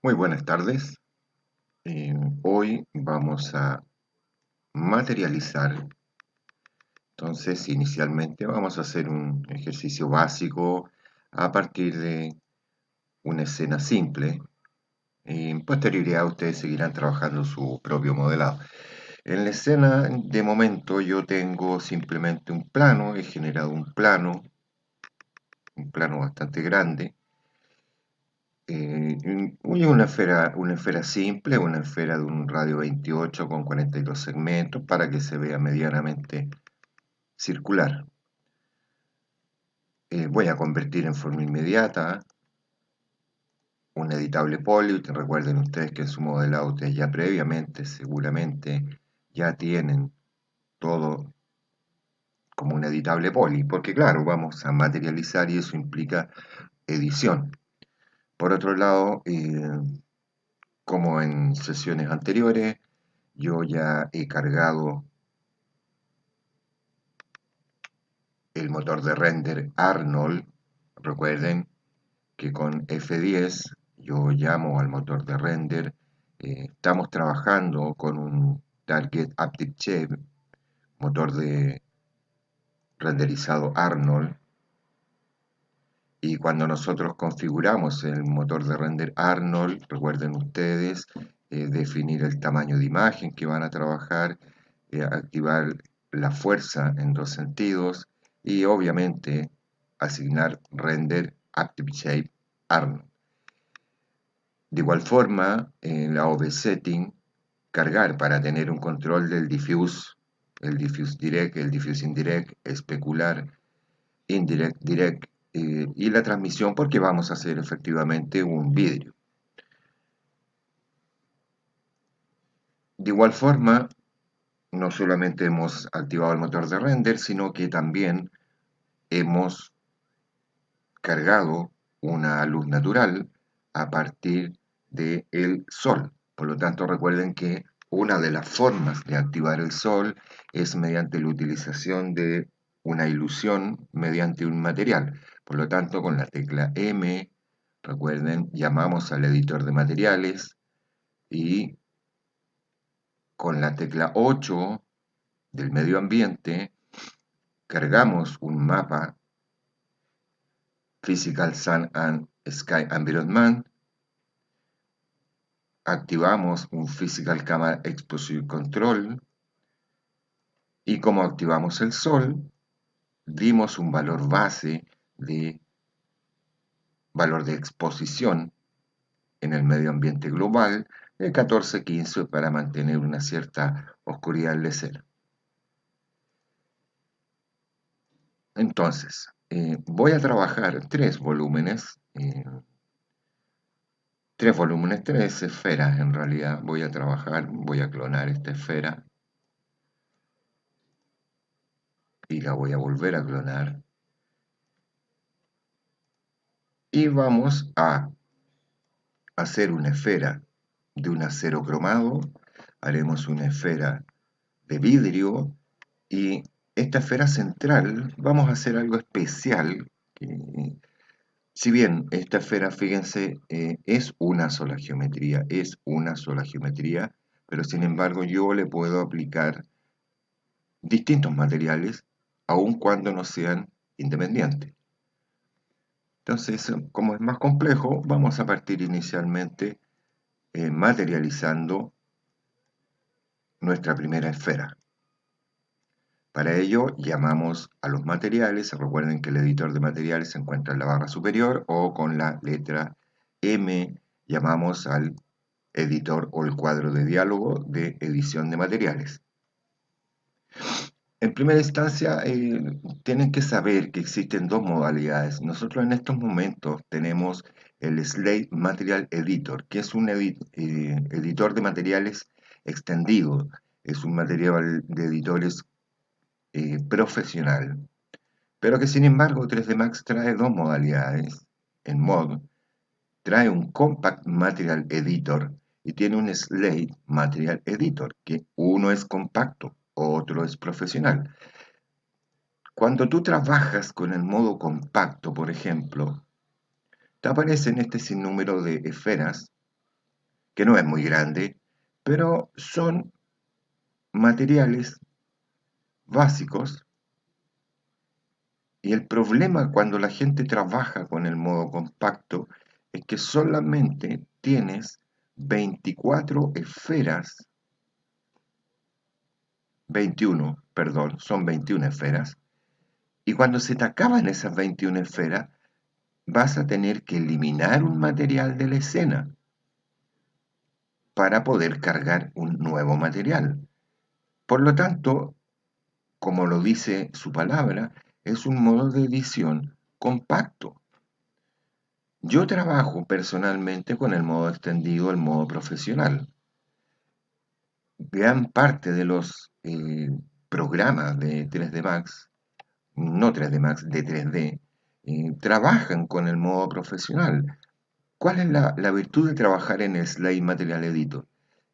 Muy buenas tardes. Hoy vamos a materializar. Entonces, inicialmente vamos a hacer un ejercicio básico a partir de una escena simple. En posterioridad ustedes seguirán trabajando su propio modelado. En la escena, de momento, yo tengo simplemente un plano. He generado un plano bastante grande. Una esfera simple, una esfera de un radio 28 con 42 segmentos para que se vea medianamente circular. Voy a convertir en forma inmediata un editable poly. Recuerden ustedes que en su modelado ustedes ya previamente seguramente ya tienen todo como un editable poly, porque claro, vamos a materializar y eso implica edición. Por otro lado, como en sesiones anteriores, yo ya he cargado el motor de render Arnold. Recuerden que con F10 yo llamo al motor de render. Estamos trabajando con un Target Active Shape, motor de renderizado Arnold. Y cuando nosotros configuramos el motor de render Arnold, recuerden ustedes, definir el tamaño de imagen que van a trabajar, activar la fuerza en dos sentidos y obviamente asignar render Active Shape Arnold. De igual forma, en la OV Setting, cargar para tener un control del diffuse, el diffuse direct, el diffuse indirect, especular, indirect, direct, y la transmisión porque vamos a hacer efectivamente un vidrio. De igual forma, no solamente hemos activado el motor de render, sino que también hemos cargado una luz natural a partir del sol. Por lo tanto, recuerden que una de las formas de activar el sol es mediante la utilización de una ilusión mediante un material. Por lo tanto, con la tecla M, recuerden, llamamos al editor de materiales y con la tecla 8 del medio ambiente cargamos un mapa Physical Sun and Sky Environment, activamos un Physical Camera Exposure Control y como activamos el sol, dimos un valor de exposición en el medio ambiente global de 14-15 para mantener una cierta oscuridad en la escena. Entonces, voy a trabajar tres esferas en realidad. Voy a clonar esta esfera y la voy a volver a clonar. Y vamos a hacer una esfera de un acero cromado, haremos una esfera de vidrio y esta esfera central vamos a hacer algo especial. Si bien esta esfera, fíjense, es una sola geometría, pero sin embargo yo le puedo aplicar distintos materiales aun cuando no sean independientes. Entonces, como es más complejo, vamos a partir inicialmente materializando nuestra primera esfera. Para ello llamamos a los materiales. Recuerden que el editor de materiales se encuentra en la barra superior o con la letra M llamamos al editor o el cuadro de diálogo de edición de materiales. En primera instancia, tienen que saber que existen dos modalidades. Nosotros en estos momentos tenemos el Slate Material Editor, que es un editor de materiales extendido. Es un material de editores profesional, pero que sin embargo 3D Max trae dos modalidades. En Mod trae un Compact Material Editor y tiene un Slate Material Editor, que uno es compacto, otro es profesional. Cuando tú trabajas con el modo compacto, por ejemplo, te aparecen este sinnúmero de esferas que no es muy grande, pero son materiales básicos. Y el problema cuando la gente trabaja con el modo compacto es que solamente tienes 24 esferas, 21, perdón, son 21 esferas, y cuando se te acaban esas 21 esferas, vas a tener que eliminar un material de la escena para poder cargar un nuevo material. Por lo tanto, como lo dice su palabra, es un modo de edición compacto. Yo trabajo personalmente con el modo extendido, el modo profesional. Gran parte de los programas de 3D Max, no 3D Max, de 3D, trabajan con el modo profesional. ¿Cuál es la virtud de trabajar en Slate Material Editor?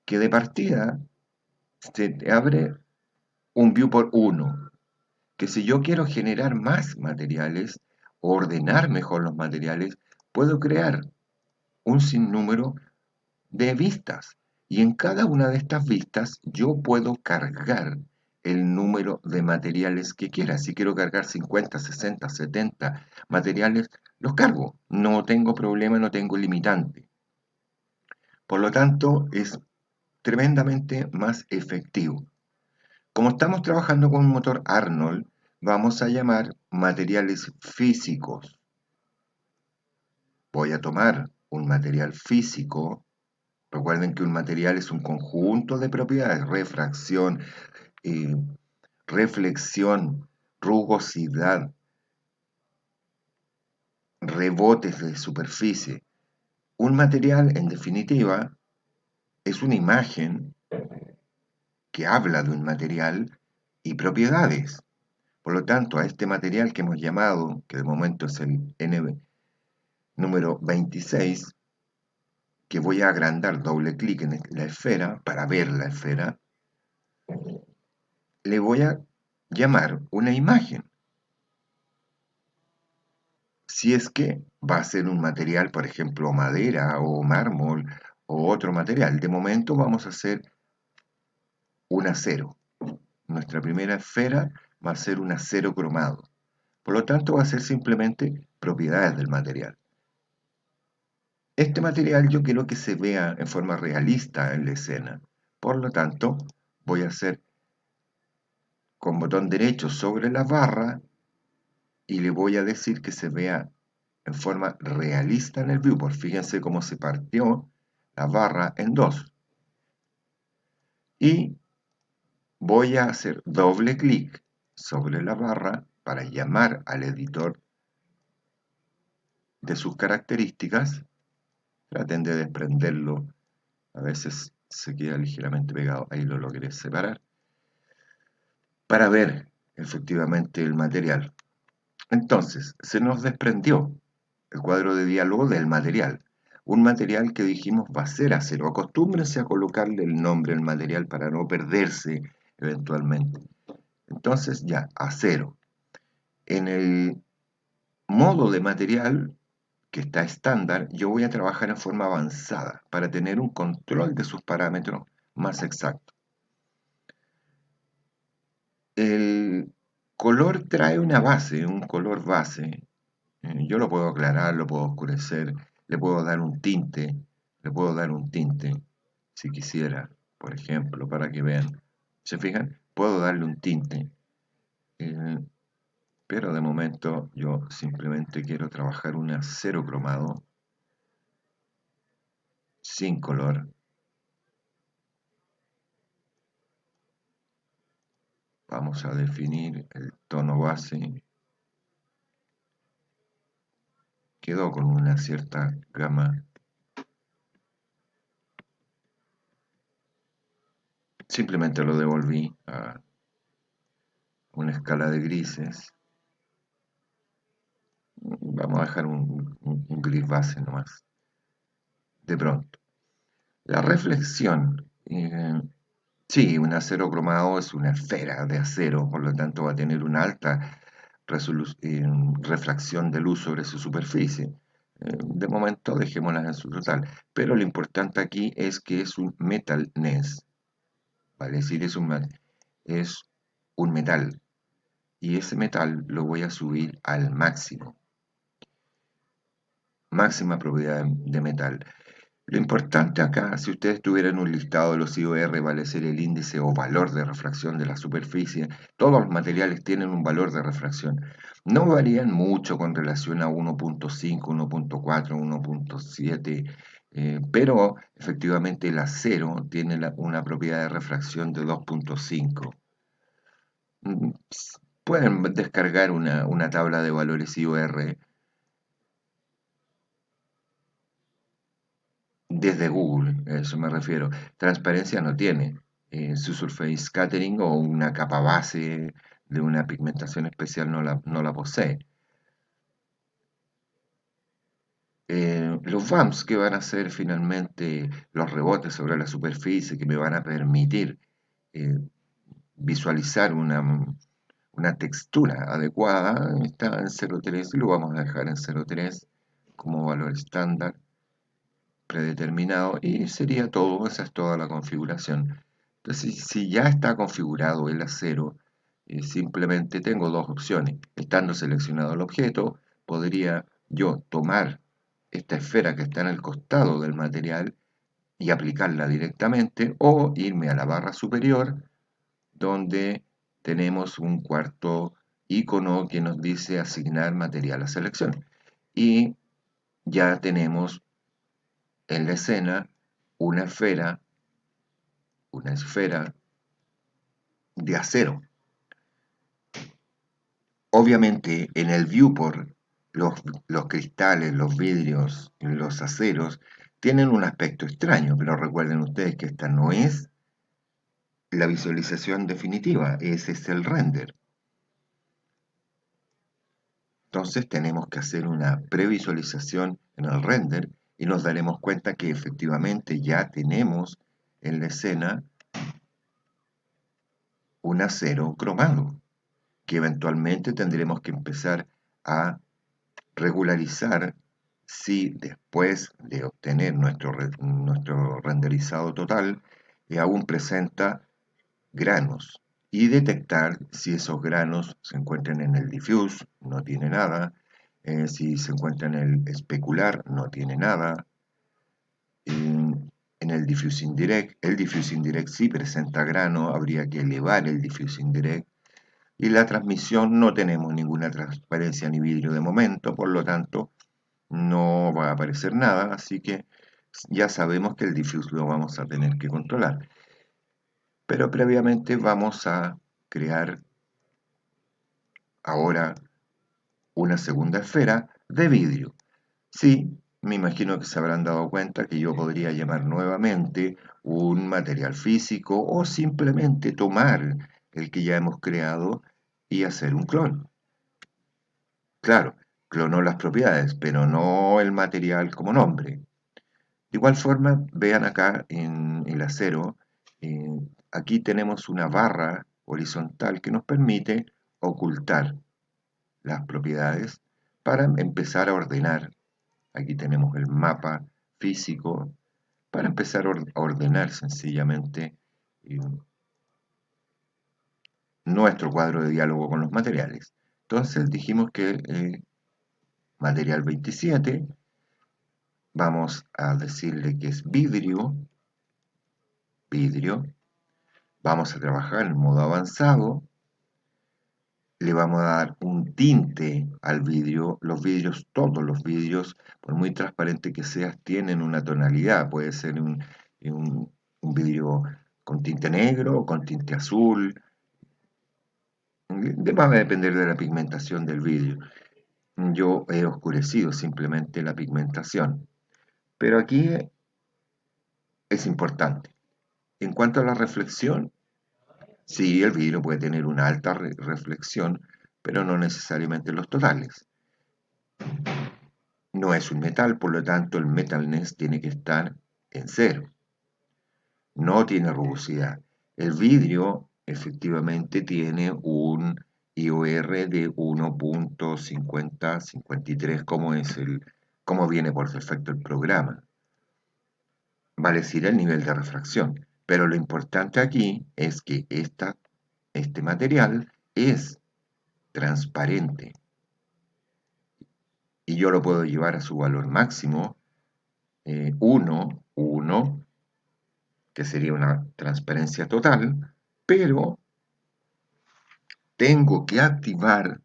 Que de partida se te abre un viewport 1, que si yo quiero generar más materiales, o ordenar mejor los materiales, puedo crear un sinnúmero de vistas. Y en cada una de estas vistas yo puedo cargar el número de materiales que quiera. Si quiero cargar 50, 60, 70 materiales, los cargo. No tengo problema, no tengo limitante. Por lo tanto, es tremendamente más efectivo. Como estamos trabajando con un motor Arnold, vamos a llamar materiales físicos. Voy a tomar un material físico. Recuerden que un material es un conjunto de propiedades: refracción, eh, reflexión, rugosidad, rebotes de superficie. Un material, en definitiva, es una imagen que habla de un material y propiedades. Por lo tanto, a este material que hemos llamado, que de momento es el N número 26, que voy a agrandar doble clic en la esfera para ver la esfera, le voy a llamar una imagen. Si es que va a ser un material, por ejemplo, madera o mármol o otro material. De momento vamos a hacer un acero. Nuestra primera esfera va a ser un acero cromado. Por lo tanto, va a ser simplemente propiedades del material. Este material yo quiero que se vea en forma realista en la escena. Por lo tanto, voy a hacer con botón derecho sobre la barra y le voy a decir que se vea en forma realista en el viewport. Fíjense cómo se partió la barra en dos. Y voy a hacer doble clic sobre la barra para llamar al editor de sus características. Traten de desprenderlo, a veces se queda ligeramente pegado, ahí lo logré separar, para ver efectivamente el material. Entonces, se nos desprendió el cuadro de diálogo del material. Un material que dijimos va a ser acero. Acostúmbrense a colocarle el nombre al material para no perderse eventualmente. Entonces ya, acero. En el modo de material que está estándar, yo voy a trabajar en forma avanzada para tener un control de sus parámetros más exacto. El color trae una base, un color base. Yo lo puedo aclarar, lo puedo oscurecer, le puedo dar un tinte, si quisiera, por ejemplo, para que vean. ¿Se fijan? Puedo darle un tinte, eh, pero de momento yo simplemente quiero trabajar un acero cromado sin color. Vamos a definir el tono base. Quedó con una cierta gama. Simplemente lo devolví a una escala de grises. Vamos a dejar un gris base nomás. De pronto. La reflexión. Sí, un acero cromado es una esfera de acero, por lo tanto va a tener una alta refracción de luz sobre su superficie. De momento dejémoslas en su total, pero lo importante aquí es que es un metalness, ¿vale? Es decir, es un metal, y ese metal lo voy a subir al máximo, máxima propiedad de metal. Lo importante acá, si ustedes tuvieran un listado de los IOR, vale ser el índice o valor de refracción de la superficie, todos los materiales tienen un valor de refracción. No varían mucho con relación a 1.5, 1.4, 1.7, pero efectivamente el acero tiene una propiedad de refracción de 2.5. Mm, Pueden descargar una tabla de valores IOR desde Google, a eso me refiero. Transparencia no tiene. Su surface scattering o una capa base de una pigmentación especial no la posee. Los bumps que van a ser finalmente los rebotes sobre la superficie que me van a permitir eh, visualizar una textura adecuada está en 0.3 y lo vamos a dejar en 0.3 como valor estándar predeterminado y sería todo, esa es toda la configuración. Entonces, si ya está configurado el acero, simplemente tengo dos opciones. Estando seleccionado el objeto, podría yo tomar esta esfera que está en el costado del material y aplicarla directamente o irme a la barra superior donde tenemos un cuarto icono que nos dice asignar material a selección. Y ya tenemos en la escena una esfera de acero. Obviamente en el viewport los cristales, los vidrios, los aceros tienen un aspecto extraño, pero recuerden ustedes que esta no es la visualización definitiva, ese es el render. Entonces tenemos que hacer una previsualización en el render y nos daremos cuenta que efectivamente ya tenemos en la escena un acero cromado, que eventualmente tendremos que empezar a regularizar si después de obtener nuestro renderizado total aún presenta granos y detectar si esos granos se encuentran en el diffuse, no tiene nada, si se encuentra en el especular, no tiene nada, en el diffuse indirect sí presenta grano, habría que elevar el diffuse indirect y la transmisión no tenemos ninguna transparencia ni vidrio de momento, por lo tanto no va a aparecer nada, así que ya sabemos que el diffuse lo vamos a tener que controlar. Pero previamente vamos a crear ahora una segunda esfera de vidrio. Sí, me imagino que se habrán dado cuenta que yo podría llamar nuevamente un material físico o simplemente tomar el que ya hemos creado y hacer un clon. Claro, clonó las propiedades, pero no el material como nombre. De igual forma, vean acá en el acero, eh, aquí tenemos una barra horizontal que nos permite ocultar las propiedades para empezar a ordenar. Aquí tenemos el mapa físico para empezar a ordenar sencillamente eh, nuestro cuadro de diálogo con los materiales. Entonces dijimos que material 27, vamos a decirle que es vidrio, vamos a trabajar en modo avanzado, le vamos a dar un tinte al vidrio. Los vidrios, todos los vidrios, por muy transparente que seas, tienen una tonalidad. Puede ser un vidrio con tinte negro o con tinte azul. Va a depender de la pigmentación del vidrio. Yo he oscurecido simplemente la pigmentación. Pero aquí es importante. En cuanto a la reflexión, sí, el vidrio puede tener una alta reflexión, pero no necesariamente los totales. No es un metal, por lo tanto el metalness tiene que estar en cero. No tiene rugosidad. El vidrio efectivamente tiene un IOR de 1.5053, como es como viene por defecto el programa, vale decir el nivel de refracción. Pero lo importante aquí es que este material es transparente y yo lo puedo llevar a su valor máximo, 1, que sería una transparencia total, pero tengo que activar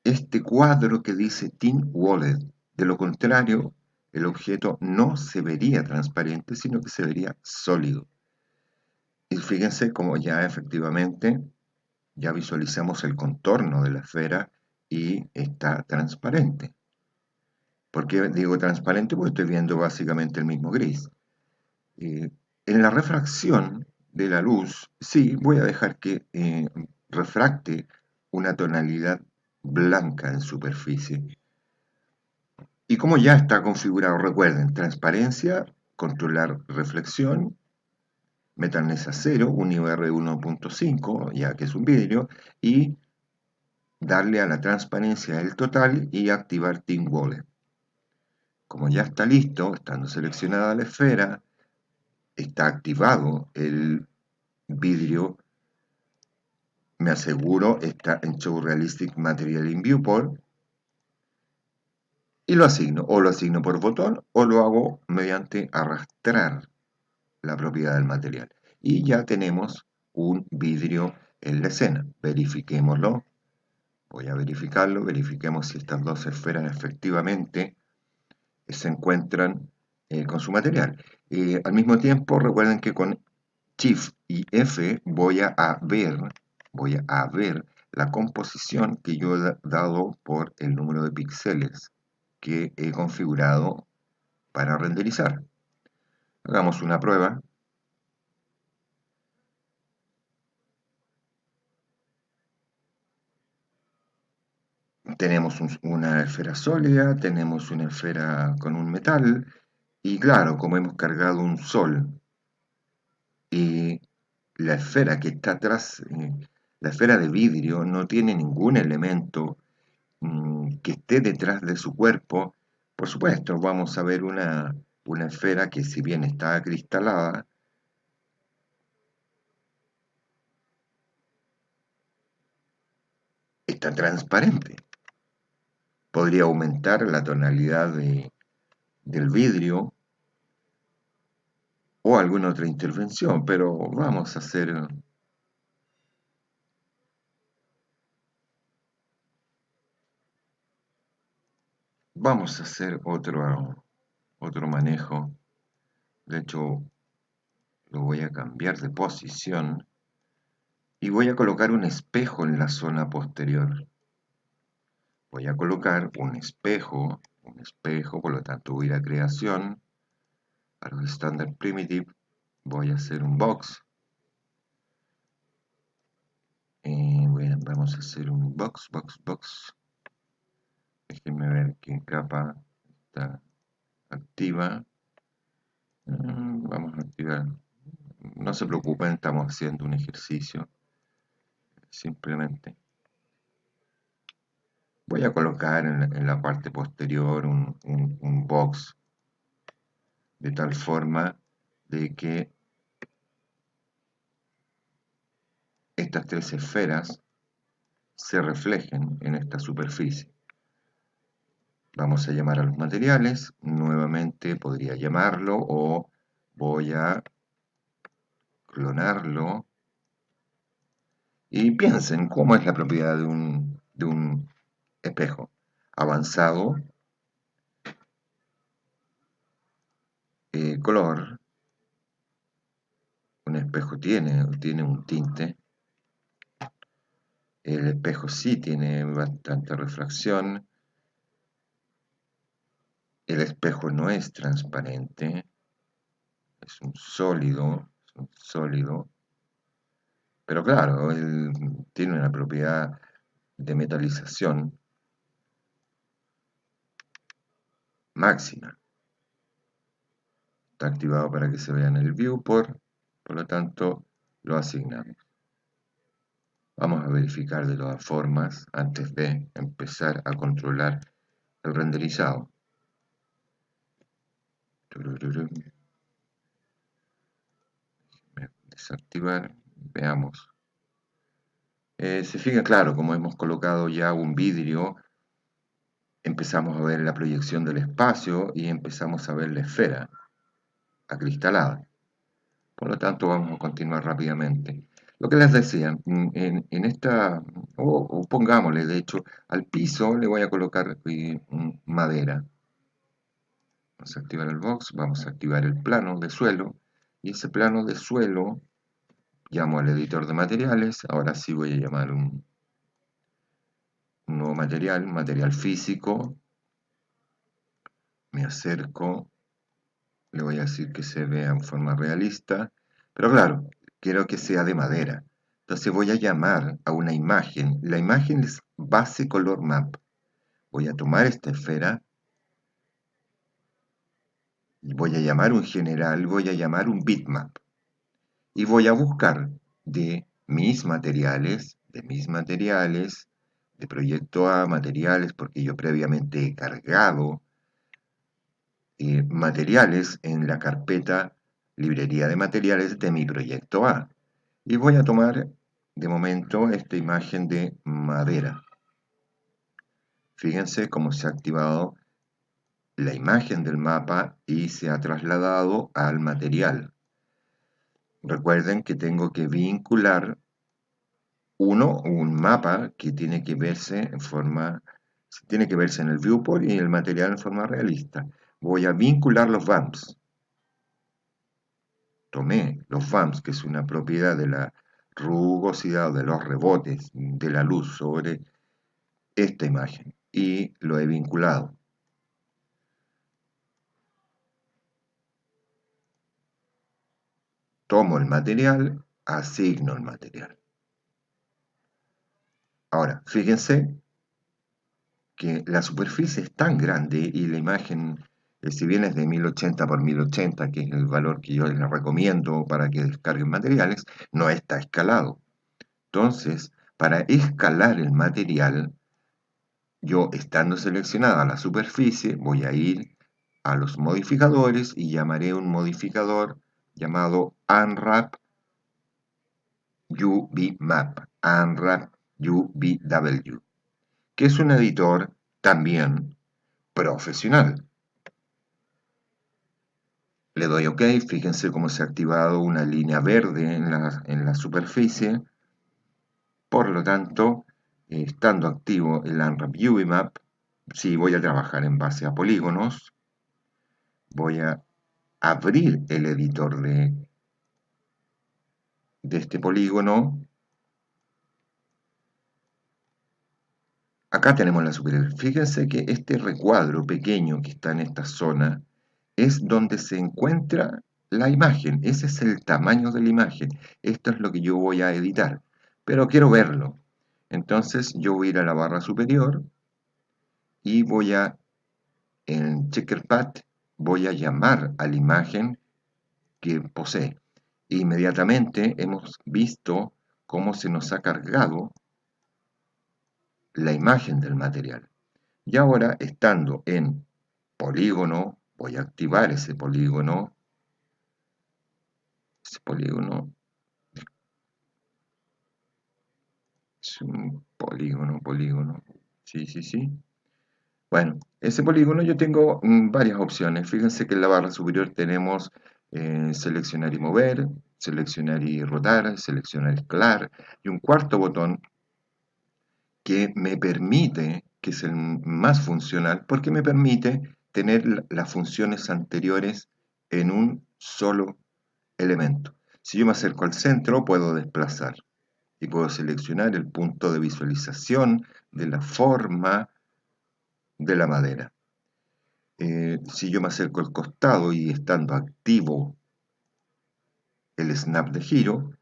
este cuadro que dice Thin Wallet. De lo contrario, el objeto no se vería transparente, sino que se vería sólido. Y fíjense cómo ya efectivamente ya visualizamos el contorno de la esfera y está transparente. ¿Por qué digo transparente? Porque estoy viendo básicamente el mismo gris. Eh, en la refracción de la luz, sí, voy a dejar que refracte una tonalidad blanca en superficie. Y como ya está configurado, recuerden, transparencia, controlar reflexión, metanesa 0, un IR 1.5, ya que es un vidrio, y darle a la transparencia el total y activar Thin Wallet. Como ya está listo, estando seleccionada la esfera, está activado el vidrio, me aseguro, está en Show Realistic Material in Viewport, y lo asigno, o lo asigno por botón, o lo hago mediante arrastrar la propiedad del material. Y ya tenemos un vidrio en la escena. Verifiquémoslo. Voy a verificarlo. Verifiquemos si estas dos esferas efectivamente se encuentran con su material. Al mismo tiempo, recuerden que con Shift y F voy a ver la composición que yo he dado por el número de píxeles que he configurado para renderizar. Hagamos una prueba. Tenemos una esfera sólida, tenemos una esfera con un metal, y claro, como hemos cargado un sol y la esfera que está atrás, la esfera de vidrio, no tiene ningún elemento que esté detrás de su cuerpo, por supuesto, vamos a ver una esfera que si bien está acristalada, está transparente. Podría aumentar la tonalidad del vidrio o alguna otra intervención, pero vamos a hacer otro manejo. De hecho, lo voy a cambiar de posición y voy a colocar un espejo en la zona posterior. Voy a colocar un espejo, por lo tanto voy a ir a creación, a los standard primitive, voy a hacer un box. Vamos a hacer un box. Déjenme ver qué capa está activa. Vamos a activar. No se preocupen, estamos haciendo un ejercicio. Simplemente voy a colocar en la parte posterior un box de tal forma de que estas tres esferas se reflejen en esta superficie. Vamos a llamar a los materiales, nuevamente podría llamarlo o voy a clonarlo y piensen cómo es la propiedad de un espejo avanzado, color, un espejo tiene un tinte, el espejo sí tiene bastante refracción, el espejo no es transparente, es un sólido, pero claro, él tiene una propiedad de metalización máxima. Está activado para que se vea en el viewport, por lo tanto lo asignamos. Vamos a verificar de todas formas antes de empezar a controlar el renderizado. Turururu. Desactivar. Veamos. Se fija, claro, como hemos colocado ya un vidrio, empezamos a ver la proyección del espacio y empezamos a ver la esfera acristalada. Por lo tanto, vamos a continuar rápidamente. Lo que les decía, en esta, o pongámosle, de hecho, al piso le voy a colocar madera. Vamos a activar el box, vamos a activar el plano de suelo, y ese plano de suelo, llamo al editor de materiales, ahora sí voy a llamar un nuevo material, material físico, me acerco, le voy a decir que se vea en forma realista, pero claro, quiero que sea de madera. Entonces voy a llamar a una imagen, la imagen es base color map. Voy a tomar esta esfera y voy a llamar un general, voy a llamar un bitmap. Y voy a buscar de proyecto A, materiales, porque yo previamente he cargado materiales en la carpeta librería de materiales de mi proyecto A. Y voy a tomar de momento esta imagen de madera. Fíjense cómo se ha activado la imagen del mapa y se ha trasladado al material. Recuerden que tengo que vincular un mapa que tiene que verse en el viewport y el material en forma realista. Voy a vincular los bumps. Tomé los bumps, que es una propiedad de la rugosidad o de los rebotes de la luz sobre esta imagen y lo he vinculado. Tomo el material, asigno el material. Ahora, fíjense que la superficie es tan grande y la imagen, si bien es de 1080 por 1080, que es el valor que yo les recomiendo para que descarguen materiales, no está escalado. Entonces, para escalar el material, yo estando seleccionada la superficie, voy a ir a los modificadores y llamaré un modificador llamado Unwrap UVMap, Unwrap UVW, que es un editor también profesional. Le doy OK, fíjense cómo se ha activado una línea verde en la superficie. Por lo tanto, estando activo el Unwrap UVMap, si voy a trabajar en base a polígonos, voy a abrir el editor de este polígono. Acá tenemos la superficie. Fíjense que este recuadro pequeño que está en esta zona es donde se encuentra la imagen. Ese es el tamaño de la imagen. Esto es lo que yo voy a editar. Pero quiero verlo. Entonces yo voy a ir a la barra superior y en Checkerpad, voy a llamar a la imagen que posee. Inmediatamente hemos visto cómo se nos ha cargado la imagen del material. Y ahora, estando en polígono, voy a activar ese polígono. Ese polígono es un polígono. Sí, sí, sí. Bueno, ese polígono yo tengo varias opciones. Fíjense que en la barra superior tenemos seleccionar y mover, seleccionar y rotar, seleccionar y escalar, y un cuarto botón que me permite, que es el más funcional, porque me permite tener las funciones anteriores en un solo elemento. Si yo me acerco al centro, puedo desplazar y puedo seleccionar el punto de visualización de la forma de la madera. Si yo me acerco al costado y estando activo el snap de giro,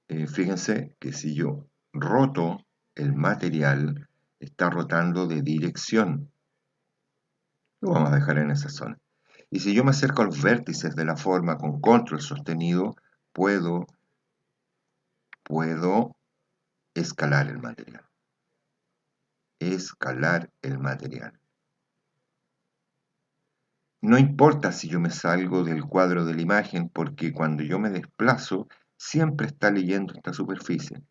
fíjense que si yo roto el material, está rotando de dirección. Lo vamos a dejar en esa zona. Y si yo me acerco a los vértices de la forma con control sostenido, puedo escalar el material. Escalar el material. no importa si yo me salgo del cuadro de la imagen, porque cuando yo me desplazo, siempre está leyendo esta superficie.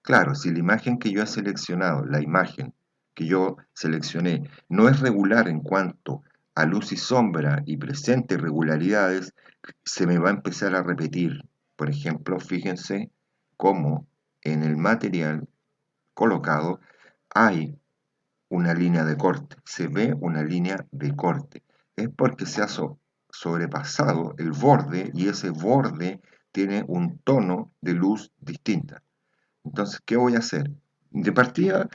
Claro, si la imagen que yo he seleccionado, la imagen que yo seleccioné, no es regular en cuanto a luz y sombra y presente irregularidades, se me va a empezar a repetir. Por ejemplo, fíjense cómo en el material colocado hay una línea de corte, se ve una línea de corte. Es porque se ha sobrepasado el borde y ese borde tiene un tono de luz distinta. Entonces, ¿qué voy a hacer? De partida,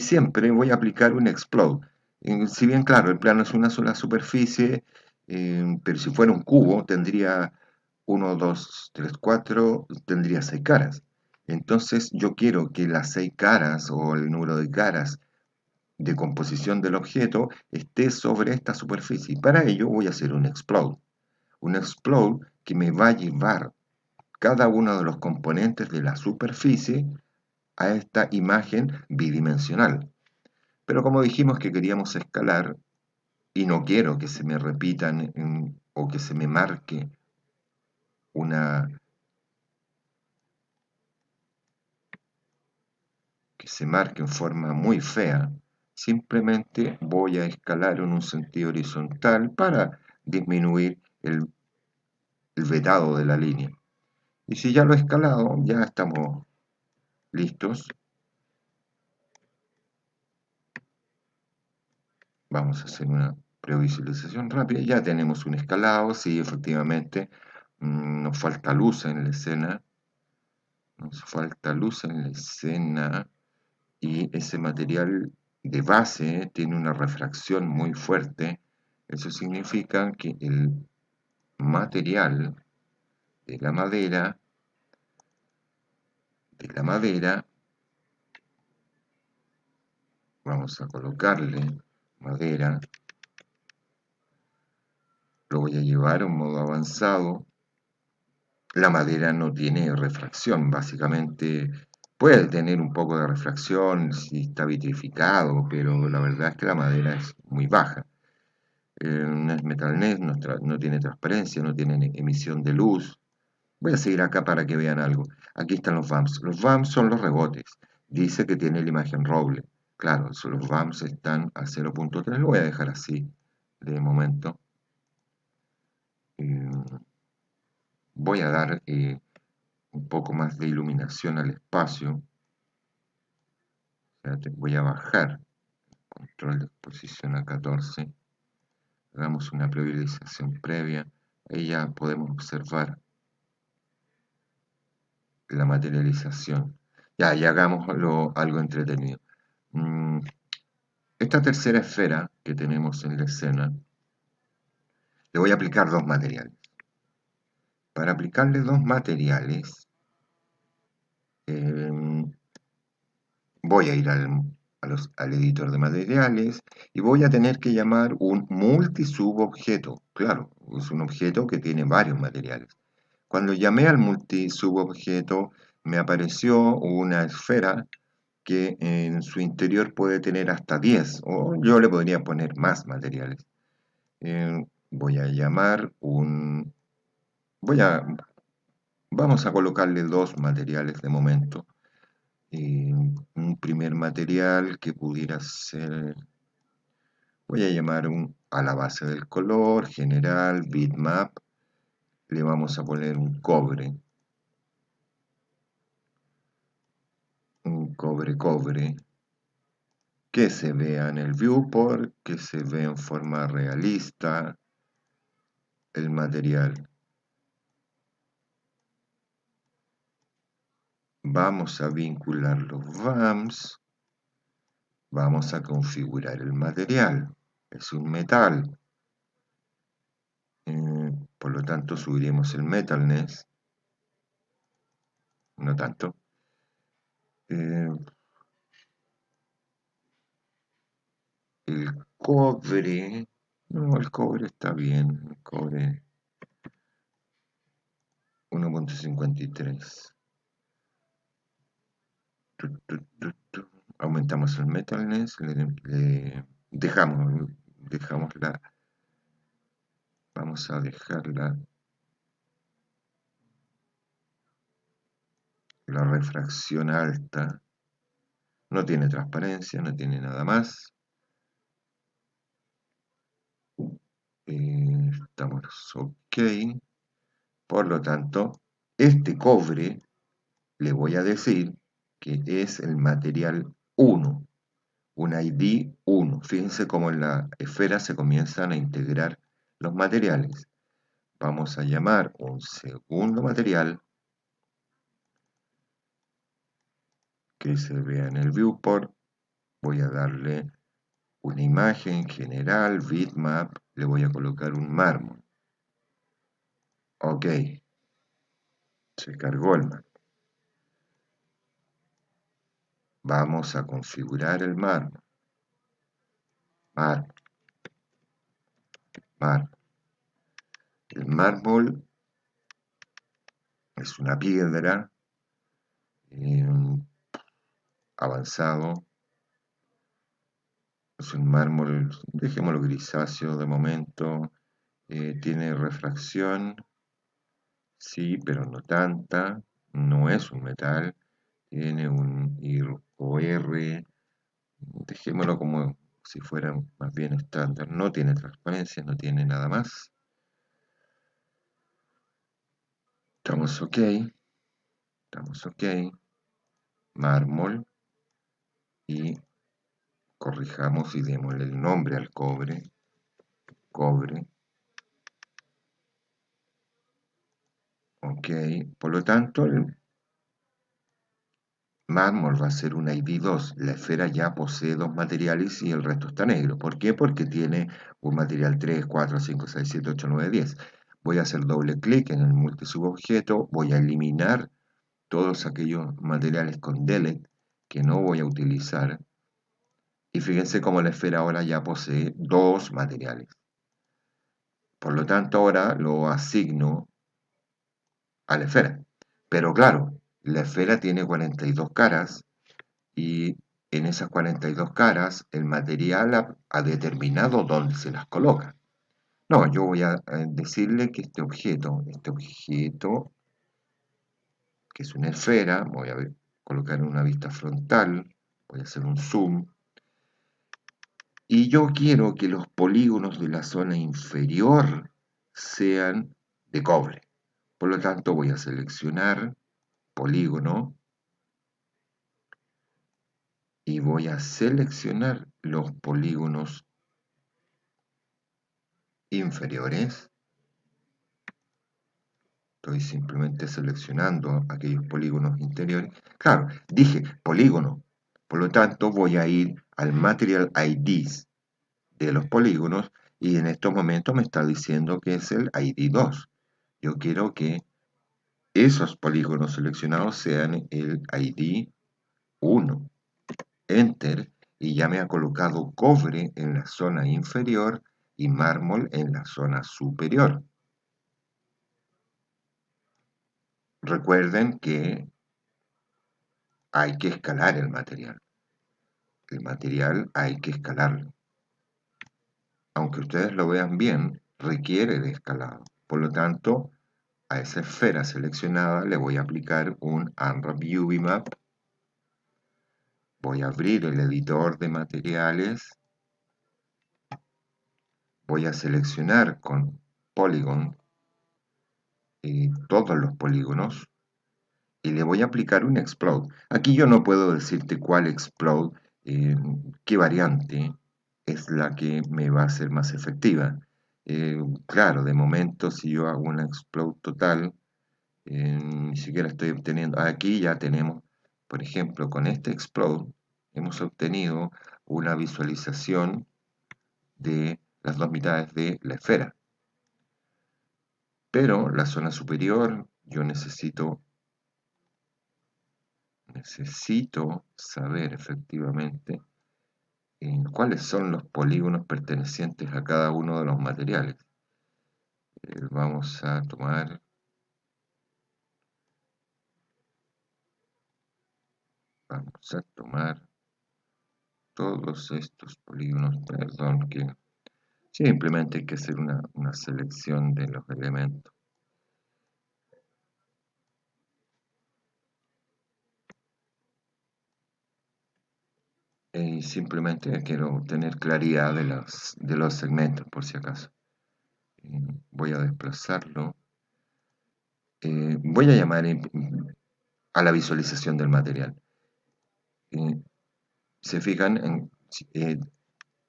siempre voy a aplicar un explode. Si bien, claro, el plano es una sola superficie, pero si fuera un cubo, tendría uno, 2, 3, 4, tendría 6 caras. Entonces, yo quiero que las 6 caras o el número de caras de composición del objeto esté sobre esta superficie. Y para ello voy a hacer un explode. Un explode que me va a llevar cada uno de los componentes de la superficie a esta imagen bidimensional. Pero como dijimos que queríamos escalar y no quiero que se me repitan o que se me marque una que se marque en forma muy fea, simplemente voy a escalar en un sentido horizontal para disminuir el vetado de la línea. Y si ya lo he escalado, ya estamos listos. Vamos a hacer una previsualización rápida. Ya tenemos un escalado, sí, efectivamente. Nos falta luz en la escena. Nos falta luz en la escena. Y ese material de base tiene una refracción muy fuerte. Eso significa que el material de la madera, vamos a colocarle madera, lo voy a llevar a un modo avanzado. La madera no tiene refracción, básicamente puede tener un poco de refracción si está vitrificado, pero la verdad es que la madera es muy baja. No es metalnet, no tiene transparencia, no tiene emisión de luz. Voy a seguir acá para que vean algo. Aquí están los bumps. Los bumps son los rebotes. Dice que tiene la imagen roble. Claro, los bumps están a 0.3. Lo voy a dejar así de momento. Voy a dar un poco más de iluminación al espacio. Voy a bajar control de exposición a 14. Hagamos una previsualización previa. Ahí ya podemos observar la materialización. Ya, y hagamos algo entretenido. Esta tercera esfera que tenemos en la escena, le voy a aplicar dos materiales. Para aplicarle dos materiales, eh, voy a ir al editor de materiales y voy a tener que llamar un multisubobjeto. Claro, es un objeto que tiene varios materiales. Cuando llamé al multisubobjeto, me apareció una esfera que en su interior puede tener hasta 10, o yo le podría poner más materiales. Voy a llamar un... Voy a... Vamos a colocarle dos materiales de momento. Un primer material que pudiera ser... Voy a llamar a la base del color, general, bitmap. Le vamos a poner un cobre. Un cobre. Que se vea en el viewport, que se vea en forma realista el material. Vamos a vincular los VAMs. Vamos a configurar el material. Es un metal. Por lo tanto, subiremos el metalness. No tanto. El cobre. No, el cobre está bien. El cobre 1.53. Aumentamos el metalness. Dejamos la Vamos a dejarla la refracción alta. No tiene transparencia, no tiene nada más. Estamos ok. Por lo tanto, este cobre le voy a decir que es el material 1, un ID 1. Fíjense cómo en la esfera se comienzan a integrar los materiales. Vamos a llamar un segundo material que se vea en el viewport. Voy a darle una imagen general, bitmap, le voy a colocar un mármol. Ok, se cargó el mármol. Vamos a configurar el mármol. Mármol, mármol. El mármol es una piedra avanzado. Es un mármol, dejémoslo grisáceo de momento. Tiene refracción, sí, pero no tanta. No es un metal. Tiene un IOR, dejémoslo como si fuera más bien estándar. No tiene transparencia, no tiene nada más. Estamos ok. Estamos ok. Mármol. Y corrijamos y démosle el nombre al cobre. Cobre. Ok. Por lo tanto, el mármol va a ser un ID2. La esfera ya posee dos materiales y el resto está negro. ¿Por qué? Porque tiene un material 3, 4, 5, 6, 7, 8, 9, 10. Voy a hacer doble clic en el multisubobjeto. Voy a eliminar todos aquellos materiales con delete que no voy a utilizar. Y fíjense cómo la esfera ahora ya posee dos materiales. Por lo tanto, ahora lo asigno a la esfera. Pero claro, la esfera tiene 42 caras y en esas 42 caras el material ha determinado dónde se las coloca. No, yo voy a decirle que este objeto, que es una esfera, voy a colocar en una vista frontal, voy a hacer un zoom, y yo quiero que los polígonos de la zona inferior sean de cobre. Por lo tanto, voy a seleccionar polígono y voy a seleccionar los polígonos inferiores. Estoy simplemente seleccionando aquellos polígonos interiores. Claro, dije polígono. Por lo tanto, voy a ir al Material IDs de los polígonos y en estos momentos me está diciendo que es el ID 2. Yo quiero que esos polígonos seleccionados sean el ID 1. Enter, y ya me ha colocado cobre en la zona inferior y mármol en la zona superior. Recuerden que hay que escalar el material. El material hay que escalarlo. Aunque ustedes lo vean bien, requiere de escalado. Por lo tanto, a esa esfera seleccionada le voy a aplicar un Unwrap UV Map. Voy a abrir el editor de materiales. Voy a seleccionar con Polygon todos los polígonos y le voy a aplicar un Explode. Aquí yo no puedo decirte cuál Explode, qué variante es la que me va a ser más efectiva. Claro, de momento si yo hago una Explode total, ni siquiera estoy obteniendo. Aquí ya tenemos, por ejemplo, con este Explode hemos obtenido una visualización de las dos mitades de la esfera. Pero la zona superior, yo necesito saber efectivamente cuáles son los polígonos pertenecientes a cada uno de los materiales. Vamos a tomar todos estos polígonos, perdón que Simplemente hay que hacer una selección de los elementos. Y simplemente quiero tener claridad de los segmentos, por si acaso. Voy a desplazarlo. Voy a llamar a la visualización del material. Se fijan en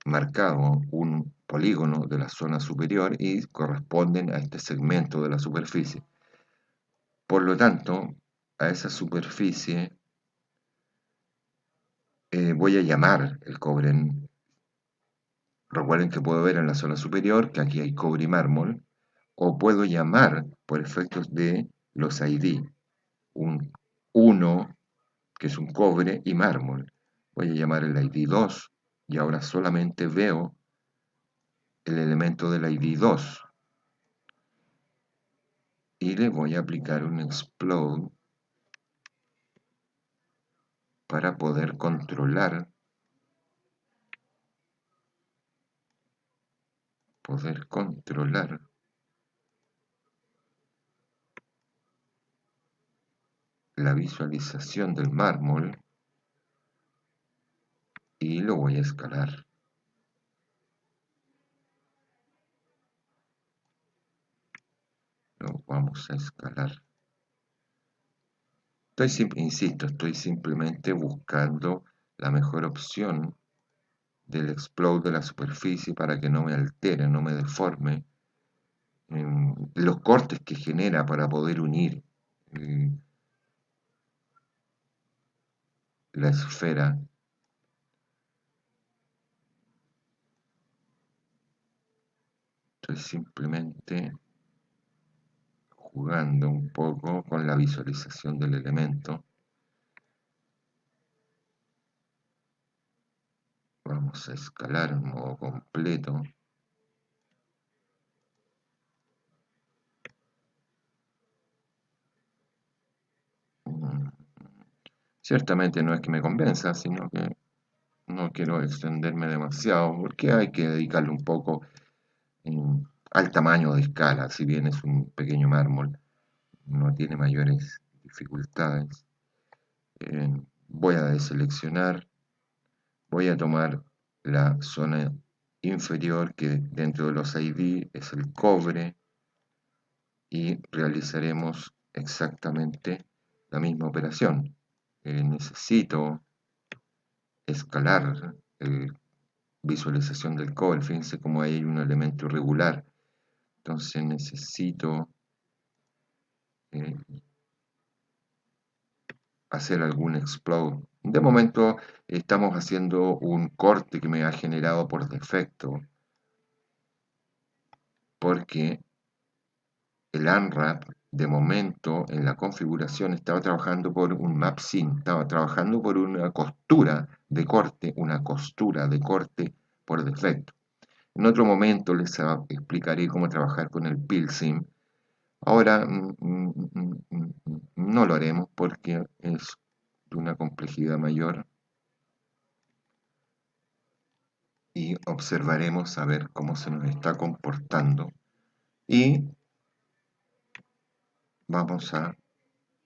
marcado un polígono de la zona superior y corresponden a este segmento de la superficie. Por lo tanto, a esa superficie voy a llamar el cobre. Recuerden que puedo ver en la zona superior que aquí hay cobre y mármol, o puedo llamar por efectos de los ID, un 1 que es un cobre y mármol. Voy a llamar el ID 2 y ahora solamente veo el elemento del ID 2 y le voy a aplicar un explode para poder controlar la visualización del mármol y lo voy a escalar. Lo vamos a escalar. Insisto, estoy simplemente buscando la mejor opción del explode de la superficie para que no me altere, no me deforme los cortes que genera para poder unir eh, la esfera. Estoy simplemente jugando un poco con la visualización del elemento. Vamos a escalar en modo completo. Mm, Ciertamente no es que me convenza, sino que no quiero extenderme demasiado, porque hay que dedicarle un poco al tamaño de escala. Si bien es un pequeño mármol, no tiene mayores dificultades. Voy a deseleccionar, voy a tomar la zona inferior que dentro de los ID es el cobre y realizaremos exactamente la misma operación. Necesito escalar visualización del cobre. Fíjense cómo ahí hay un elemento irregular. Entonces necesito eh, hacer algún explode. De momento estamos haciendo un corte que me ha generado por defecto porque el Unwrap de momento en la configuración estaba trabajando por un map scene, estaba trabajando por una costura de corte por defecto. En otro momento les explicaré cómo trabajar con el PILSIM. Ahora no lo haremos porque es de una complejidad mayor y observaremos a ver cómo se nos está comportando y vamos a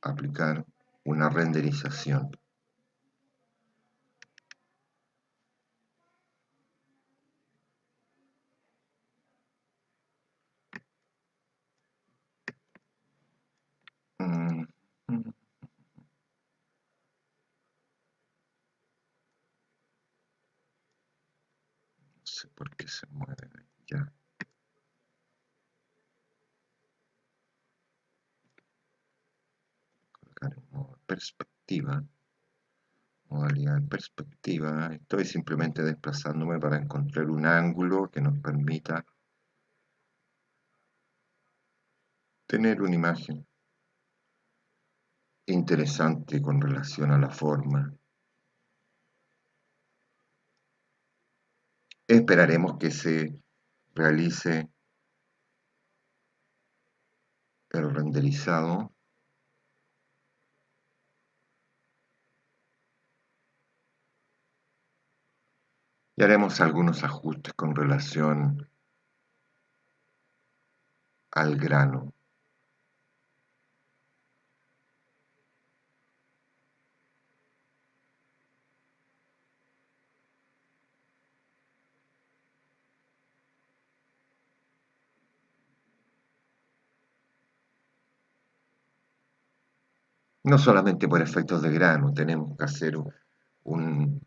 aplicar una renderización. Mm, No sé por qué se mueve ya. Colocar en modo perspectiva. Modalidad de perspectiva. Estoy simplemente desplazándome para encontrar un ángulo que nos permita tener una imagen interesante con relación a la forma. Esperaremos que se realice el renderizado y haremos algunos ajustes con relación al grano. No solamente por efectos de grano, tenemos que hacer un,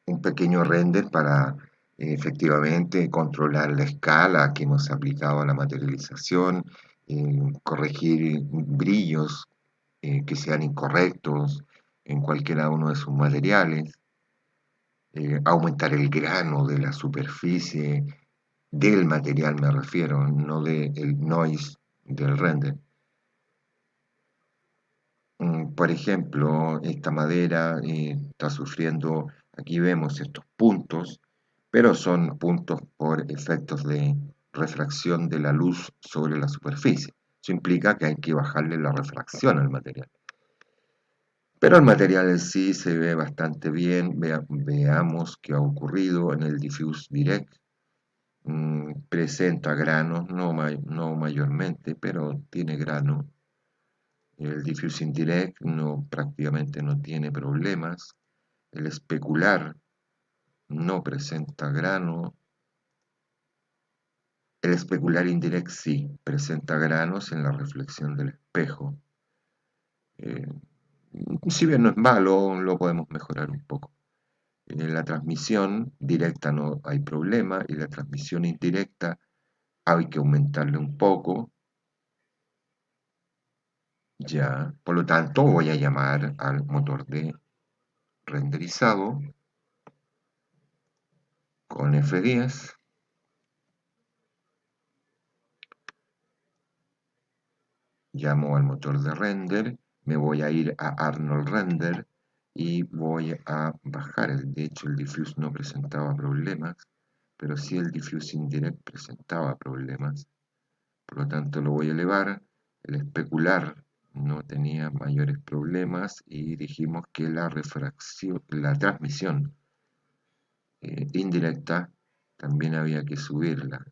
un pequeño render para efectivamente controlar la escala que hemos aplicado a la materialización, corregir brillos que sean incorrectos en cualquiera uno de sus materiales, aumentar el grano de la superficie del material, me refiero, no del noise del render. Por ejemplo, esta madera está sufriendo, aquí vemos estos puntos, pero son puntos por efectos de refracción de la luz sobre la superficie. Eso implica que hay que bajarle la refracción al material. Pero el material en sí se ve bastante bien. Veamos qué ha ocurrido en el Diffuse Direct. Presenta granos, no mayormente, pero tiene grano. El Diffusing Direct prácticamente no tiene problemas. El especular no presenta grano. El especular indirect sí presenta granos en la reflexión del espejo. Eh, si bien no es malo, lo podemos mejorar un poco. En la transmisión directa no hay problema y la transmisión indirecta hay que aumentarle un poco. Ya, por lo tanto voy a llamar al motor de renderizado con F10. Llamo al motor de render, me voy a ir a Arnold Render y voy a bajar. De hecho, el diffuse no presentaba problemas, pero sí el diffuse indirect presentaba problemas. Por lo tanto, lo voy a elevar. El especular no tenía mayores problemas y dijimos que la refracción, la transmisión indirecta también había que subirla.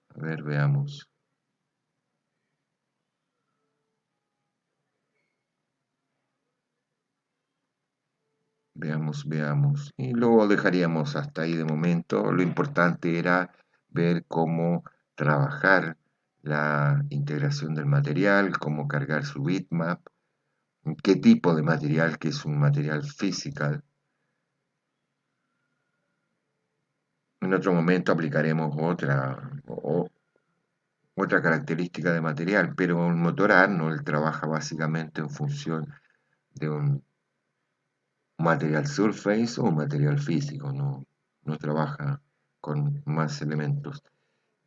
A ver, veamos. Veamos. Y luego dejaríamos hasta ahí de momento. Lo importante era ver cómo trabajar la integración del material, cómo cargar su bitmap, qué tipo de material, que es un material physical. En otro momento aplicaremos otra característica de material, pero el motor Arnold trabaja básicamente en función de un material surface o un material físico, no trabaja con más elementos.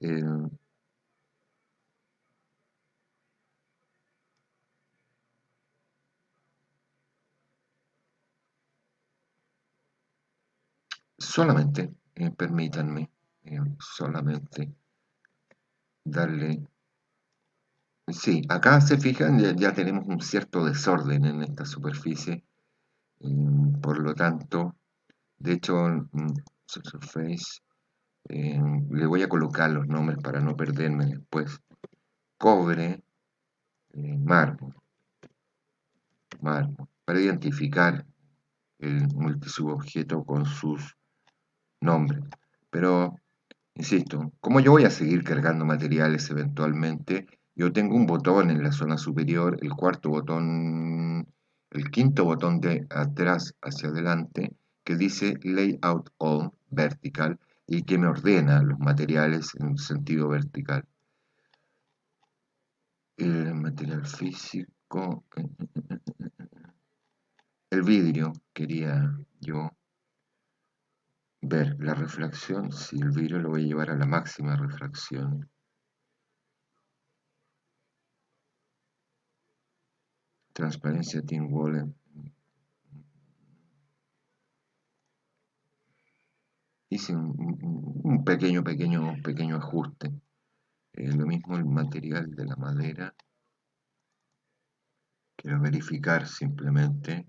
Eh, solamente, permítanme, solamente darle... Sí, acá se fijan, ya tenemos un cierto desorden en esta superficie, por lo tanto, de hecho, Surface, le voy a colocar los nombres para no perderme después. Cobre, mármol, para identificar el multisubobjeto con sus nombres. Pero, insisto, como yo voy a seguir cargando materiales eventualmente, yo tengo un botón en la zona superior, el cuarto botón, el quinto botón de atrás hacia adelante, que dice Layout All Vertical y que me ordena los materiales en sentido vertical. El material físico, el vidrio, quería yo ver la refracción. Si el vidrio lo voy a llevar a la máxima refracción. Transparencia Thin Wall. Hice un pequeño ajuste. Lo mismo el material de la madera. Quiero verificar simplemente.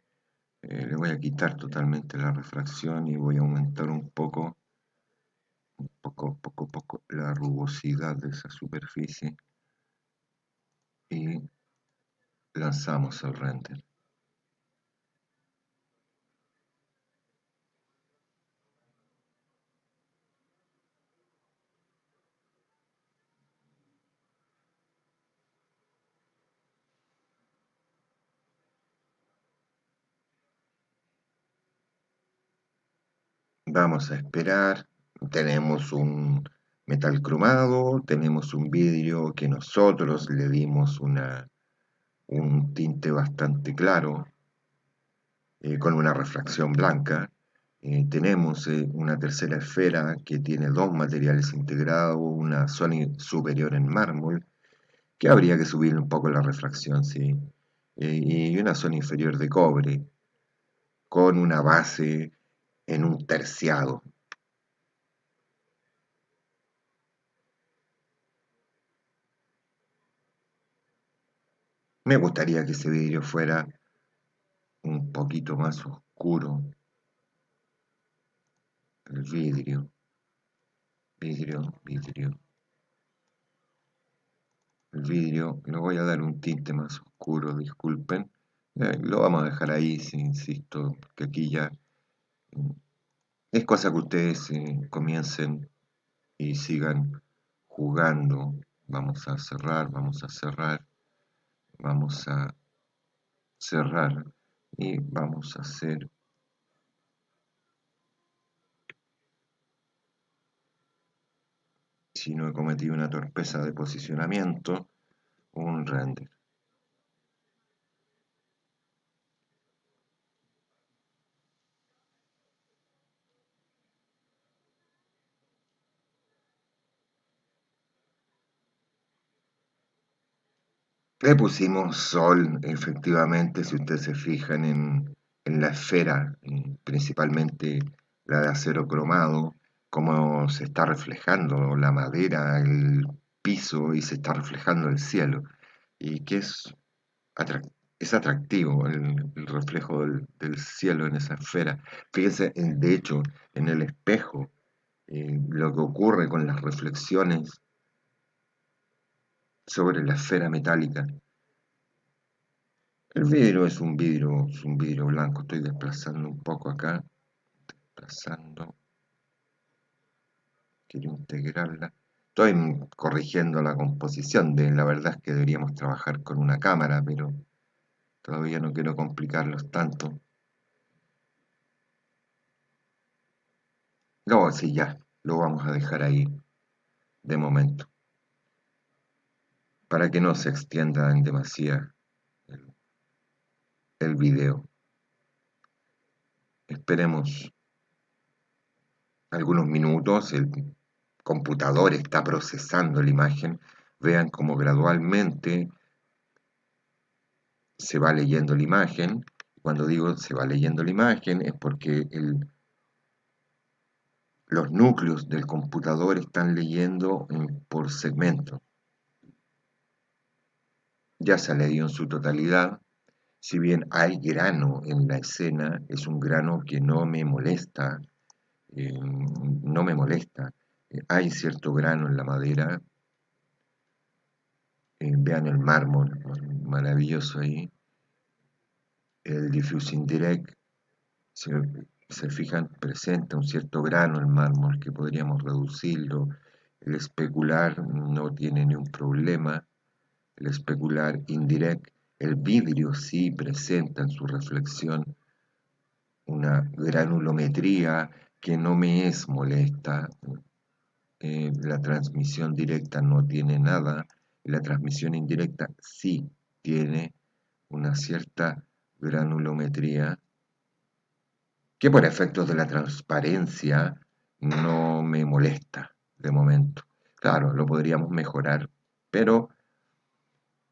Le voy a quitar totalmente la refracción y voy a aumentar un poco poco a poco la rugosidad de esa superficie y lanzamos el render. Vamos a esperar. Tenemos un metal cromado, tenemos un vidrio que nosotros le dimos un tinte bastante claro, con una refracción blanca. Tenemos una tercera esfera que tiene dos materiales integrados, una zona superior en mármol, que habría que subir un poco la refracción, sí, y una zona inferior de cobre, con una base en un terciado. Me gustaría que ese vidrio fuera un poquito más oscuro, el vidrio, vidrio. El vidrio, le voy a dar un tinte más oscuro, disculpen. Lo vamos a dejar ahí, si insisto, que aquí ya mm, es cosa que ustedes comiencen y sigan jugando. Vamos a cerrar, vamos a cerrar y vamos a hacer, si no he cometido una torpeza de posicionamiento, un render. Le pusimos sol, efectivamente, si ustedes se fijan en la esfera, principalmente la de acero cromado, cómo se está reflejando la madera, el piso y se está reflejando el cielo. Y que es atractivo el reflejo del cielo en esa esfera. Fíjense, de hecho, en el espejo, lo que ocurre con las reflexiones sobre la esfera metálica. El vidrio es un vidrio blanco. Estoy desplazando un poco acá, desplazando, quiero integrarla. Estoy corrigiendo la composición la verdad es que deberíamos trabajar con una cámara, pero todavía no quiero complicarlos tanto. No, sí, ya, lo vamos a dejar ahí de momento, para que no se extienda en demasía el, el video. Esperemos algunos minutos, el computador está procesando la imagen, vean cómo gradualmente se va leyendo la imagen. Cuando digo se va leyendo la imagen es porque los núcleos del computador están leyendo por segmento. Ya se ha leído en su totalidad. Si bien hay grano en la escena, es un grano que no me molesta, no me molesta. Hay cierto grano en la madera. Vean el mármol, maravilloso ahí. El diffusing direct, si se fijan, presenta un cierto grano en mármol que podríamos reducirlo. El especular no tiene ni un problema. El especular indirect, el vidrio sí presenta en su reflexión una granulometría que no me es molesta. La transmisión directa no tiene nada y la transmisión indirecta sí tiene una cierta granulometría que por efectos de la transparencia no me molesta de momento. Claro, lo podríamos mejorar, pero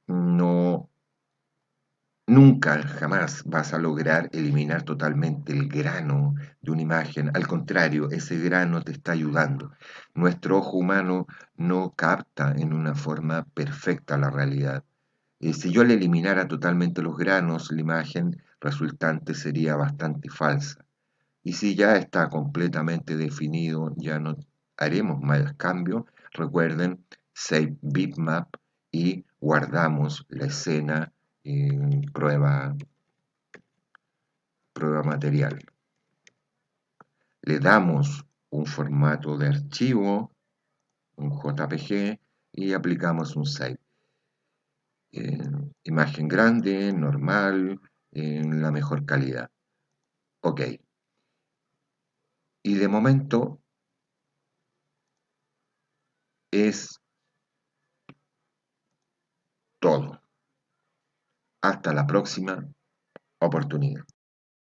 no, nunca, jamás vas a lograr eliminar totalmente el grano de una imagen. Al contrario, ese grano te está ayudando. Nuestro ojo humano no capta en una forma perfecta la realidad. Si yo le eliminara totalmente los granos, la imagen resultante sería bastante falsa. Y si ya está completamente definido, ya no. haremos más cambios. Recuerden, Save Bitmap y guardamos la escena en prueba material. Le damos un formato de archivo, un JPG, y aplicamos un Save. Imagen grande, normal, en la mejor calidad. Ok. Y de momento es todo. Hasta la próxima oportunidad.